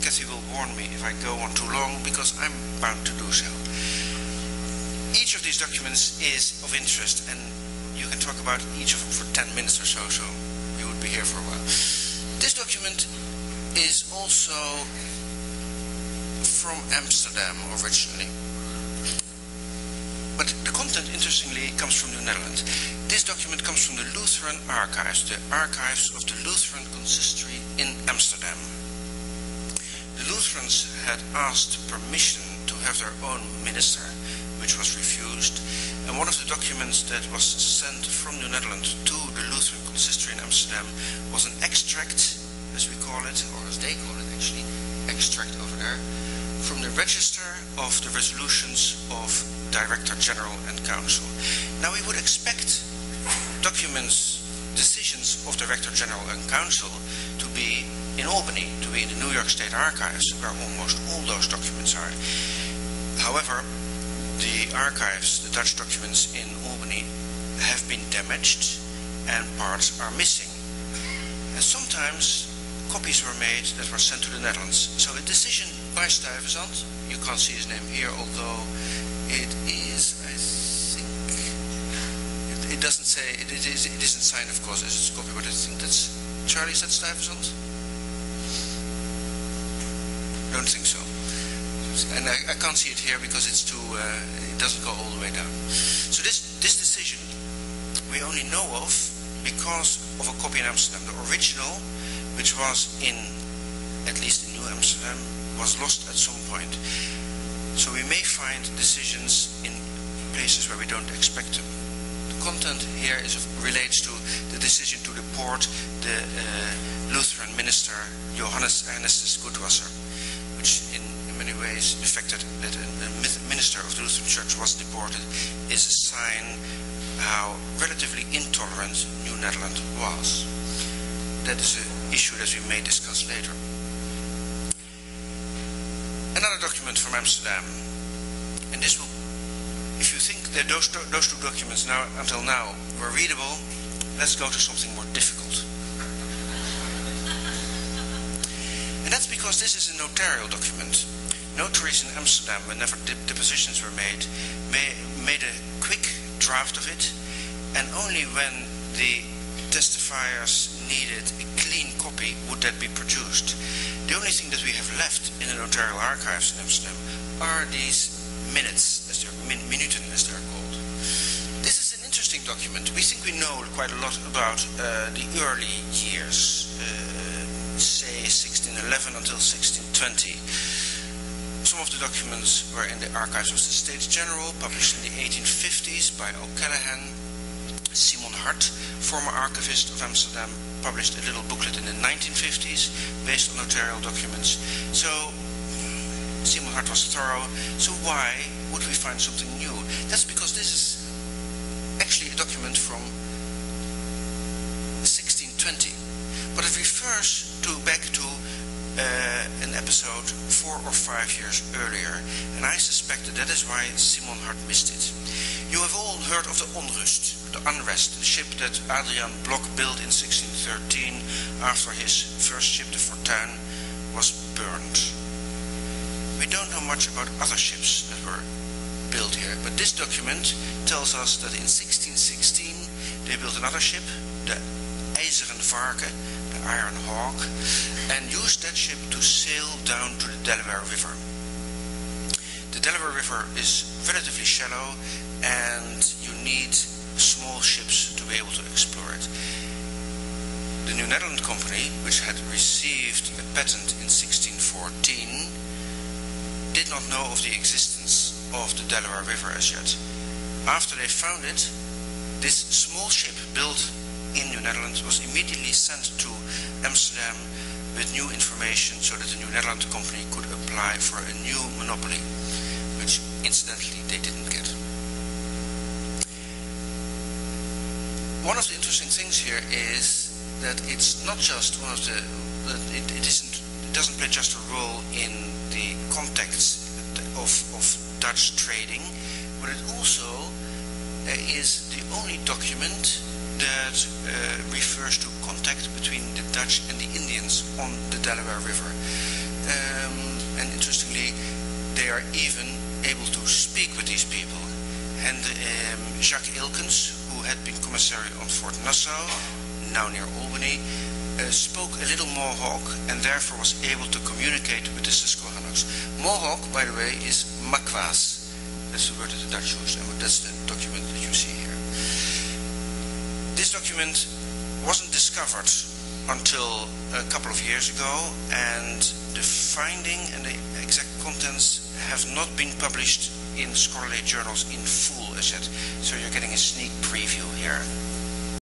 Kathy will warn me if I go on too long, because I'm bound to do so. Each of these documents is of interest, and you can talk about each of them for 10 minutes or so, so you would be here for a while. This document is also from Amsterdam originally. But the content, interestingly, comes from New-Netherland. This document comes from the Lutheran archives, the archives of the Lutheran consistory in Amsterdam. The Lutherans had asked permission to have their own minister, which was refused, and one of the documents that was sent from New-Netherland to the Lutheran consistory in Amsterdam was an extract, as we call it, or as they call it actually, extract over there, from the register of the resolutions of Director General and Council. Now we would expect documents, decisions of Director General and Council to be in Albany, to be in the New York State Archives, where almost all those documents are. However, the archives, the Dutch documents in Albany, have been damaged and parts are missing. And sometimes copies were made that were sent to the Netherlands. So a decision by Stuyvesant, you can't see his name here, although it is, I think, it doesn't say, it isn't signed, of course, as it's a copy, but I think that's, Charlie, is that Stuyvesant? Don't think so. And I can't see it here because it's too, it doesn't go all the way down. So this decision we only know of because of a copy in Amsterdam. The original, which was in, at least in New Amsterdam, was lost at some point. So we may find decisions in places where we don't expect them. The content here relates to the decision to deport the Lutheran minister Johannes Goodwasser, which in many ways, the fact that a minister of the Lutheran Church was deported is a sign how relatively intolerant New-Netherland was. That is an issue that we may discuss later. Another document from Amsterdam, and this will, if you think that those two documents now until now were readable, let's go to something more difficult. And that's because this is a notarial document. Notaries in Amsterdam, whenever depositions were made a quick draft of it, and only when the testifiers needed a clean copy would that be produced. The only thing that we have left in the notarial archives in Amsterdam are these minutes, as they're minuten as they're called. This is an interesting document. We think we know quite a lot about the early years, say 1611 until 1620. Some of the documents were in the archives of the States General, published in the 1850s by O'Callaghan. Simon Hart, former archivist of Amsterdam, published a little booklet in the 1950s based on notarial documents. So Simon Hart was thorough. So why would we find something new? That's because this is actually a document from 1620, but it refers back to an episode 4 or 5 years earlier, and I suspect that is why Simon Hart missed it. You have all heard of the onrust, the unrest, the ship that Adrian Blok built in 1613 after his first ship, the Fortuin, was burned. We don't know much about other ships that were built here, but this document tells us that in 1616 they built another ship, the IJzeren Varken, the Iron Hawk, and used that ship to sail down to the Delaware River. The Delaware River is relatively shallow, and you need small ships to be able to explore it. The New-Netherland Company, which had received a patent in 1614, did not know of the existence of the Delaware River as yet. After they found it, this small ship built in New-Netherland was immediately sent to Amsterdam with new information so that the New-Netherland Company could apply for a new monopoly, which incidentally they didn't get. One of the interesting things here is that it's not just one of the, it doesn't play just a role in the context of Dutch trading, but it also is the only document that refers to contact between the Dutch and the Indians on the Delaware River. were even able to speak with these people. And Jacques Ilkens, who had been commissary on Fort Nassau, now near Albany, spoke a little Mohawk and therefore was able to communicate with the Susquehannocks. Mohawk, by the way, is makwaas. That's the word that the Dutch use, and that's the document that you see here. This document wasn't discovered until a couple of years ago, and the finding and the exact contents have not been published in scholarly journals in full as yet. So you're getting a sneak preview here.